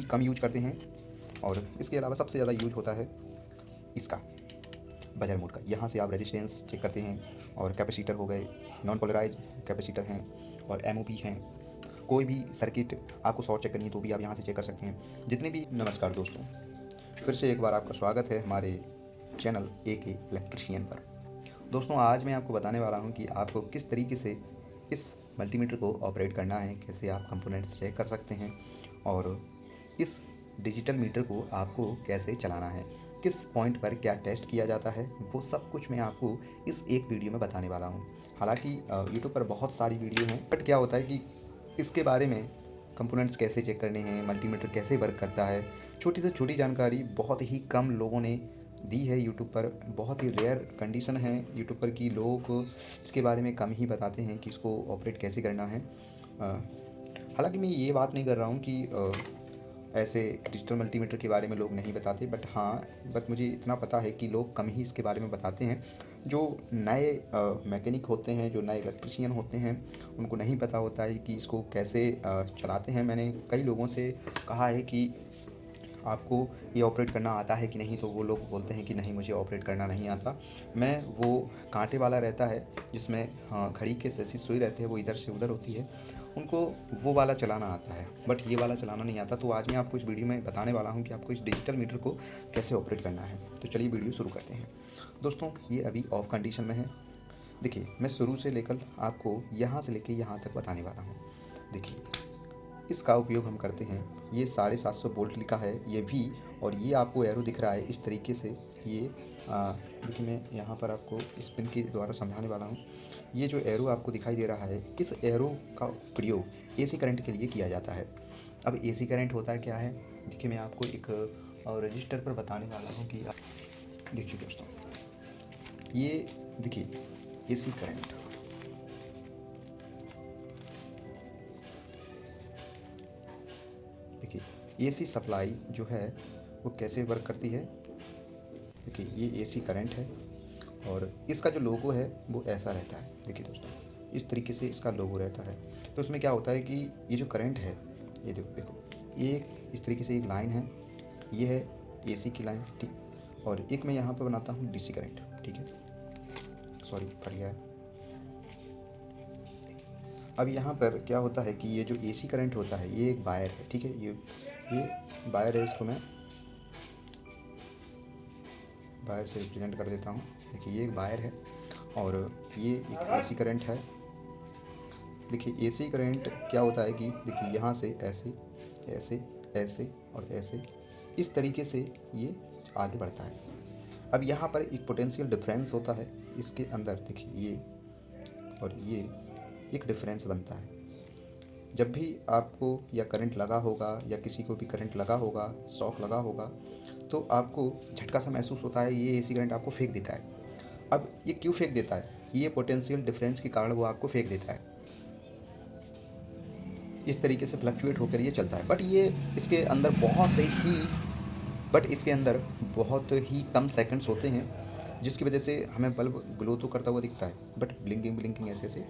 कम use करते हैं। और इसके अलावा सबसे ज़्यादा यूज होता है इसका बजर मोड का। यहाँ से आप रेजिस्टेंस चेक करते हैं और कैपेसिटर हो गए, नॉन पोलराइज कैपेसिटर हैं और एमओपी हैं। कोई भी सर्किट आपको शॉर्ट चेक करनी है तो भी आप यहाँ से चेक कर सकते हैं। जितने भी नमस्कार दोस्तों, फिर से एक बार आपका स्वागत है हमारे चैनल AK इलेक्ट्रीशियन पर। दोस्तों, आज मैं आपको बताने वाला हूँ कि आपको किस तरीके से इस मल्टीमीटर को ऑपरेट करना है, कैसे आप कंपोनेंट्स चेक कर सकते हैं और इस डिजिटल मीटर को आपको कैसे चलाना है, किस पॉइंट पर क्या टेस्ट किया जाता है, वो सब कुछ मैं आपको इस एक वीडियो में बताने वाला हूँ। हालांकि यूट्यूब पर बहुत सारी वीडियो हैं, बट क्या होता है कि इसके बारे में कंपोनेंट्स कैसे चेक करने हैं, मल्टीमीटर कैसे वर्क करता है, छोटी से छोटी जानकारी बहुत ही कम लोगों ने दी है यूट्यूब पर। बहुत ही रेयर कंडीशन है यूट्यूब पर कि लोग इसके बारे में कम ही बताते हैं कि इसको ऑपरेट कैसे करना है। हालांकि मैं ये बात नहीं कर रहा हूँ कि ऐसे डिजिटल मल्टीमीटर के बारे में लोग नहीं बताते, बट मुझे इतना पता है कि लोग कम ही इसके बारे में बताते हैं। जो नए मैकेनिक होते हैं, जो नए इलेक्ट्रीशियन होते हैं, उनको नहीं पता होता है कि इसको कैसे चलाते हैं। मैंने कई लोगों से कहा है कि आपको ये ऑपरेट करना आता है कि नहीं, तो वो लोग बोलते हैं कि नहीं, मुझे ऑपरेट करना नहीं आता। मैं वो कांटे वाला रहता है जिसमें घड़ी के जैसी सुई रहती है, वो इधर से उधर होती है, उनको वो वाला चलाना आता है, बट ये वाला चलाना नहीं आता। तो आज मैं आपको इस वीडियो में बताने वाला हूँ कि आपको इस डिजिटल मीटर को कैसे ऑपरेट करना है। तो चलिए वीडियो शुरू करते हैं। दोस्तों, ये अभी ऑफ कंडीशन में है। देखिए, मैं शुरू से लेकर आपको यहाँ से लेकर यहाँ तक बताने वाला हूँ। देखिए, इसका उपयोग हम करते हैं। ये 750 वोल्ट लिखा है ये भी, और ये आपको एरो दिख रहा है इस तरीके से। ये देखिए, मैं यहाँ पर आपको स्पिन के द्वारा समझाने वाला हूँ। ये जो एरो आपको दिखाई दे रहा है, इस एरो का प्रयोग AC करंट के लिए किया जाता है। अब AC करंट होता क्या है, देखिए मैं आपको एक रजिस्टर पर बताने वाला हूँ कि देखिए दोस्तों, ये देखिए AC करंट, देखिए AC सप्लाई जो है वो कैसे वर्क करती है। देखिए, ये AC करंट है और इसका जो लोगो है वो ऐसा रहता है। देखिए दोस्तों, इस तरीके से इसका लोगो रहता है। तो उसमें क्या होता है कि ये जो करंट है, ये देखो ये इस तरीके से एक लाइन है, ये है AC की लाइन, ठीक। और एक मैं यहाँ पर बनाता हूँ DC करंट, ठीक है, सॉरी फट गया है। अब यहाँ पर क्या होता है कि ये जो AC करंट होता है, ये एक वायर है, ठीक है, ये वायर है, इसको मैं वायर से रिप्रेजेंट कर देता हूँ। देखिए, ये एक वायर है और ये एक AC करंट है। देखिए, AC करंट क्या होता है कि देखिए यहाँ से ऐसे ऐसे ऐसे और ऐसे इस तरीके से ये आगे बढ़ता है। अब यहाँ पर एक पोटेंशियल डिफरेंस होता है इसके अंदर। देखिए, ये और ये एक डिफरेंस बनता है। जब भी आपको या करंट लगा होगा या किसी को भी करंट लगा होगा, शॉक लगा होगा, तो आपको झटका सा महसूस होता है, ये AC करंट आपको फेंक देता है। अब ये क्यों फेंक देता है, ये पोटेंशियल डिफरेंस के कारण वो आपको फेंक देता है। इस तरीके से फ्लक्चुएट होकर ये चलता है, बट इसके अंदर बहुत ही कम सेकंड्स होते हैं, जिसकी वजह से हमें बल्ब ग्लो तो करता हुआ दिखता है, बट ब्लिंकिंग ऐसे से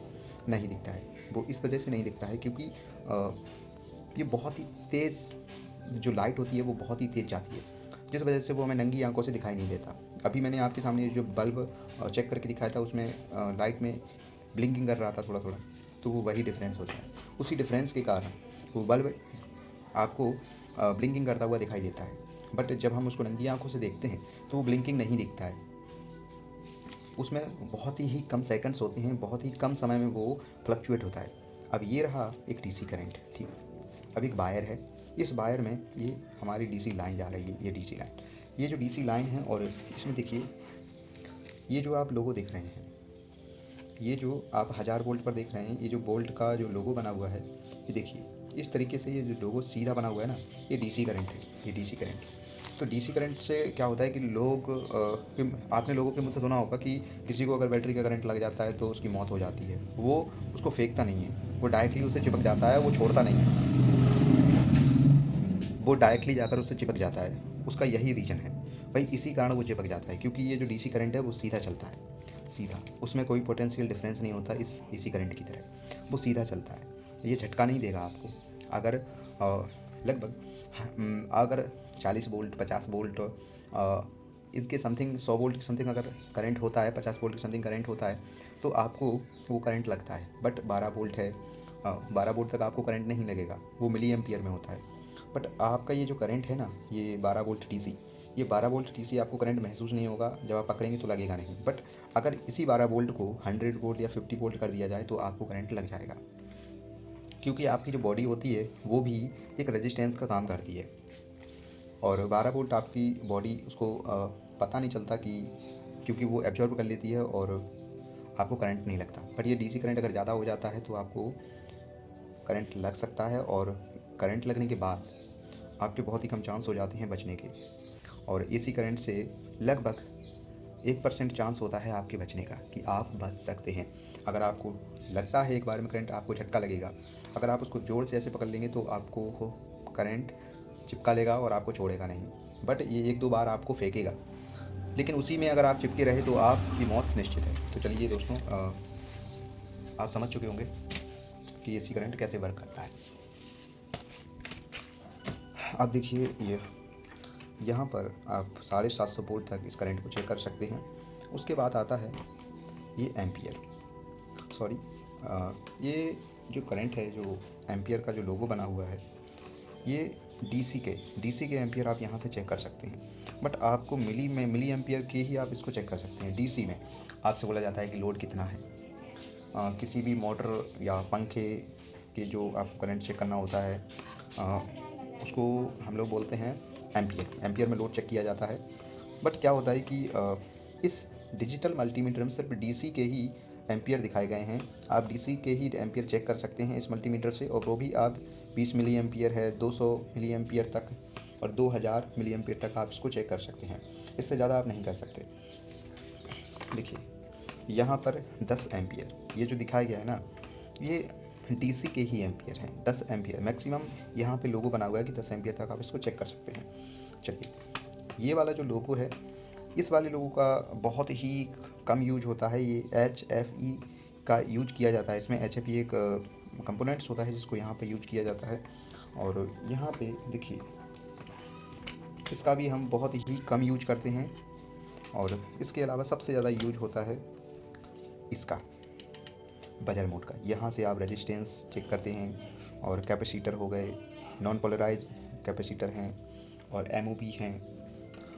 नहीं दिखता है। वो इस वजह से नहीं दिखता है क्योंकि ये बहुत ही तेज़ जो लाइट होती है वो बहुत ही तेज़ जाती है, जिस वजह से वो हमें नंगी आंखों से दिखाई नहीं देता। अभी मैंने आपके सामने जो बल्ब चेक करके दिखाया था, उसमें लाइट में ब्लिंकिंग कर रहा था थोड़ा थोड़ा, तो वो वही डिफरेंस होता है। उसी डिफरेंस के कारण वो बल्ब आपको ब्लिंकिंग करता हुआ दिखाई देता है, बट जब हम उसको नंगी आंखों से देखते हैं तो वो ब्लिंकिंग नहीं दिखता है। उसमें बहुत ही कम सेकंड्स होते हैं, बहुत ही कम समय में वो फ्लक्चुएट होता है। अब ये रहा एक DC करंट, ठीक। अब एक वायर है, इस वायर में ये हमारी DC लाइन जा रही है, ये DC लाइन, ये जो DC लाइन है, और इसमें देखिए ये जो आप लोगो देख रहे हैं, ये जो आप 1000 वोल्ट पर देख रहे हैं, ये जो बोल्ट का जो लोगो बना हुआ है, ये देखिए इस तरीके से ये जो लोगो सीधा बना हुआ है ना, ये DC करंट है, ये DC करंट। तो DC करंट से क्या होता है कि आपने लोगों के मुँह से सुना होगा कि किसी को अगर बैटरी का करंट लग जाता है तो उसकी मौत हो जाती है। वो उसको फेंकता नहीं है, वो डायरेक्टली उसे चिपक जाता है, वो छोड़ता नहीं है, वो डायरेक्टली जाकर उससे चिपक जाता है। उसका यही रीज़न है भाई, इसी कारण वो चिपक जाता है, क्योंकि ये जो DC करंट है वो सीधा चलता है, सीधा, उसमें कोई पोटेंशियल डिफरेंस नहीं होता इस AC करंट की तरह, वो सीधा चलता है। ये झटका नहीं देगा आपको। अगर लगभग अगर 40 वोल्ट 50 वोल्ट इसके समथिंग 100 वोल्ट की समथिंग अगर करंट होता है, 50 वोल्ट की समथिंग करंट होता है, तो आपको वो करंट लगता है। बट 12 वोल्ट है, 12 वोल्ट तक आपको करंट नहीं लगेगा, वो मिली एम्पियर में होता है। बट आपका ये जो करंट है ना, ये 12 वोल्ट डीसी, ये 12 वोल्ट डीसी आपको करंट महसूस नहीं होगा, जब आप पकड़ेंगे तो लगेगा नहीं। बट अगर इसी 12 वोल्ट को 100 वोल्ट या 50 वोल्ट कर दिया जाए तो आपको करंट लग जाएगा, क्योंकि आपकी जो बॉडी होती है वो भी एक रेजिस्टेंस का काम करती है। और 12 वोल्ट आपकी बॉडी उसको पता नहीं चलता कि, क्योंकि वो एब्जॉर्ब कर लेती है और आपको करंट नहीं लगता। बट ये डीसी करंट अगर ज़्यादा हो जाता है तो आपको करंट लग सकता है, और करंट लगने के बाद आपके बहुत ही कम चांस हो जाते हैं बचने के। और एसी करंट से लगभग 1% चांस होता है आपके बचने का, कि आप बच सकते हैं। अगर आपको लगता है एक बार में करंट आपको झटका लगेगा, अगर आप उसको ज़ोर से ऐसे पकड़ लेंगे तो आपको वो करंट चिपका लेगा और आपको छोड़ेगा नहीं। बट ये 1-2 बार आपको फेंकेगा, लेकिन उसी में अगर आप चिपके रहे तो आपकी मौत निश्चित है। तो चलिए दोस्तों, आप समझ चुके होंगे कि एसी करंट कैसे वर्क करता है। अब देखिए, ये यहाँ पर आप 750 वोल्ट तक इस करंट को चेक कर सकते हैं। उसके बाद आता है ये एम्पियर, सॉरी, ये जो करंट है, जो एम्पियर का जो लोगो बना हुआ है, ये डीसी के एम्पियर आप यहाँ से चेक कर सकते हैं। बट आपको मिली एम्पियर के ही आप इसको चेक कर सकते हैं। डीसी में आपसे बोला जाता है कि लोड कितना है। किसी भी मोटर या पंखे के जो आपको करंट चेक करना होता है, उसको हम लोग बोलते हैं एम्पियर में लोड चेक किया जाता है। बट क्या होता है कि इस डिजिटल मल्टीमीटर में सिर्फ डीसी के ही एम्पियर दिखाए गए हैं। आप डीसी के ही एम्पियर चेक कर सकते हैं इस मल्टीमीटर से, और वो भी आप 20 मिली एम्पियर है, 200 मिली एम्पियर तक और 2000 मिली एम्पियर तक आप इसको चेक कर सकते हैं। इससे ज़्यादा आप नहीं कर सकते। देखिए यहाँ पर 10 एम्पियर ये जो दिखाया गया है ना, ये डीसी के ही एम्पियर हैं। 10 एम्पियर मैक्सिमम यहाँ पे लोगो बना हुआ है कि 10 एम्पियर तक आप इसको चेक कर सकते हैं। चलिए, ये वाला जो लोगो है, इस वाले लोगों का बहुत ही कम यूज होता है। ये HFE का यूज किया जाता है। इसमें HFE एक कंपोनेंट्स होता है जिसको यहाँ पे यूज किया जाता है। और यहाँ पे देखिए, इसका भी हम बहुत ही कम यूज करते हैं। और इसके अलावा सबसे ज़्यादा यूज होता है इसका बजर मोड का। यहाँ से आप रेजिस्टेंस चेक करते हैं, और कैपेसिटर हो गए, नॉन पोलराइज कैपेसिटर हैं, और MOP हैं।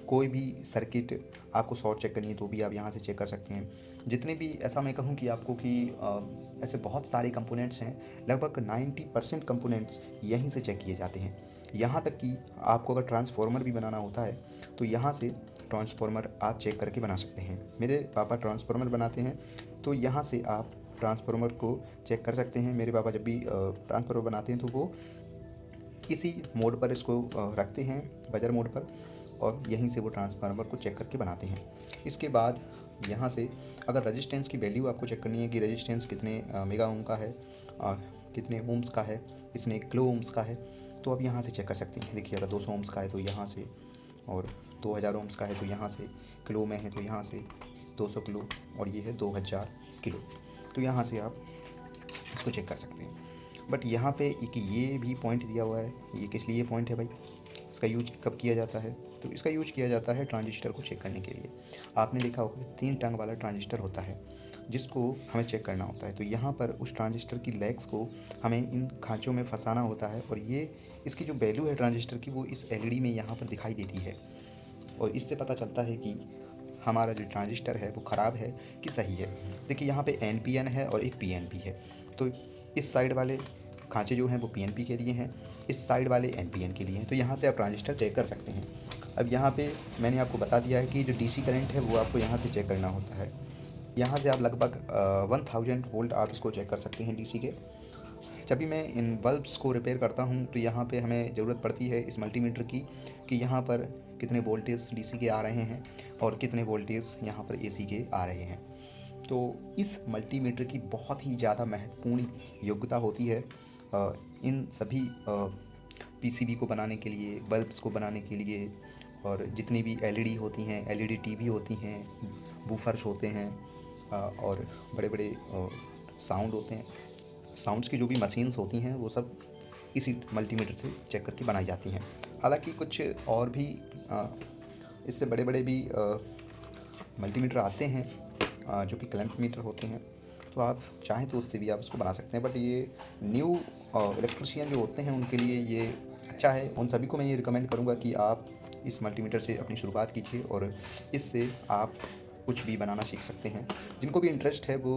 कोई भी सर्किट आपको शॉर्ट चेक करनी है तो भी आप यहाँ से चेक कर सकते हैं। जितने भी, ऐसा मैं कहूँ कि आपको कि ऐसे बहुत सारे कंपोनेंट्स हैं, लगभग 90% कंपोनेंट्स यहीं से चेक किए जाते हैं। यहाँ तक कि आपको अगर ट्रांसफार्मर भी बनाना होता है तो यहाँ से ट्रांसफार्मर आप चेक करके बना सकते हैं। मेरे पापा ट्रांसफार्मर बनाते हैं, तो यहाँ से आप ट्रांसफार्मर को चेक कर सकते हैं। मेरे पापा जब भी ट्रांसफार्मर बनाते हैं तो वो इसी मोड पर इसको रखते हैं, बजर मोड पर, और यहीं से वो ट्रांसफार्मर को चेक करके बनाते हैं। इसके बाद यहाँ से अगर रेजिस्टेंस की वैल्यू आपको चेक करनी है कि रेजिस्टेंस कितने मेगा ओम का है और कितने ओम्स का है, कितने किलो ओम्स का है, तो आप यहाँ से चेक कर सकते हैं। देखिए, अगर 200 ओम्स का है तो यहाँ से, और 2000 ओम्स का है तो यहाँ से, किलो में है तो यहाँ से 200 किलो, और ये है 2000 किलो, तो यहाँ से आप इसको चेक कर सकते हैं। बट यहाँ पे एक ये भी पॉइंट दिया हुआ है। ये किस लिए पॉइंट है भाई, इसका यूज कब किया जाता है? तो इसका यूज किया जाता है ट्रांजिस्टर को चेक करने के लिए। आपने देखा होगा कि 3 टंग वाला ट्रांजिस्टर होता है जिसको हमें चेक करना होता है। तो यहाँ पर उस ट्रांजिस्टर की लेग्स को हमें इन खाँचों में फंसाना होता है, और ये इसकी जो वैल्यू है ट्रांजिस्टर की, वो इस LED में यहाँ पर दिखाई देती है। और इससे पता चलता है कि हमारा जो ट्रांजिस्टर है वो ख़राब है कि सही है। देखिए, यहाँ पे NPN है और एक PNP है। तो इस साइड वाले खाँचे जो हैं वो PNP के लिए हैं, इस साइड वाले NPN के लिए हैं। तो यहाँ से आप ट्रांजिस्टर चेक कर सकते हैं। अब यहाँ पे मैंने आपको बता दिया है कि जो DC करंट है वो आपको यहाँ से चेक करना होता है। यहाँ से आप लगभग 1000 वोल्ट आप इसको चेक कर सकते हैं DC के। जब भी मैं इन बल्ब्स को रिपेयर करता हूँ तो यहाँ पे हमें ज़रूरत पड़ती है इस मल्टीमीटर की, कि यहाँ पर कितने वोल्टेज DC के आ रहे हैं और कितने वोल्टेज यहाँ पर AC के आ रहे हैं। तो इस मल्टीमीटर की बहुत ही ज़्यादा महत्वपूर्ण योग्यता होती है इन सभी PCB को बनाने के लिए, बल्ब्स को बनाने के लिए, और जितनी भी LED होती हैं, LED TV होती हैं, बूफर्स होते हैं, और बड़े बड़े साउंड होते हैं, साउंड्स की जो भी मशीन्स होती हैं वो सब इसी मल्टीमीटर से चेक करके बनाई जाती हैं। हालांकि कुछ और भी इससे बड़े बड़े भी मल्टीमीटर आते हैं जो कि क्लैंप मीटर होते हैं, तो आप चाहें तो उससे भी आप इसको बना सकते हैं। बट ये न्यू इलेक्ट्रिशियन जो होते हैं उनके लिए ये अच्छा है। उन सभी को मैं ये रिकमेंड करूँगा कि आप इस मल्टीमीटर से अपनी शुरुआत कीजिए और इससे आप कुछ भी बनाना सीख सकते हैं। जिनको भी इंटरेस्ट है वो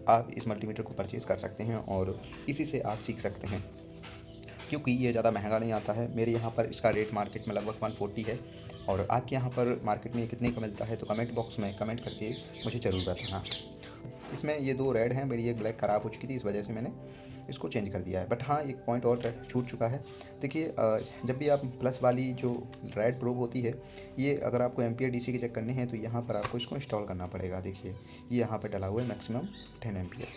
आप इस मल्टीमीटर को परचेज़ कर सकते हैं और इसी से आप सीख सकते हैं, क्योंकि ये ज़्यादा महंगा नहीं आता है। मेरे यहाँ पर इसका रेट मार्केट में लगभग 140 है, और आपके यहाँ पर मार्केट में ये कितने का मिलता है तो कमेंट बॉक्स में कमेंट करके मुझे ज़रूर बताना। इसमें ये 2 रेड हैं, मेरी एक ब्लैक ख़राब हो चुकी थी, इस वजह से मैंने इसको चेंज कर दिया है। बट हाँ, एक पॉइंट और छूट चुका है। देखिए, जब भी आप प्लस वाली जो रेड प्रोब होती है, ये अगर आपको एम्पियर डीसी के चेक करने हैं तो यहाँ पर आपको इसको इंस्टॉल करना पड़ेगा। देखिए, ये यहाँ पर डला हुआ है मैक्सिमम 10 एम्पियर,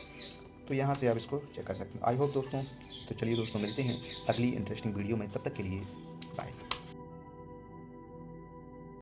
तो यहाँ से आप इसको चेक कर सकते हैं। आई होप दोस्तों, तो चलिए दोस्तों, मिलते हैं अगली इंटरेस्टिंग वीडियो में। तब तक के लिए बाय।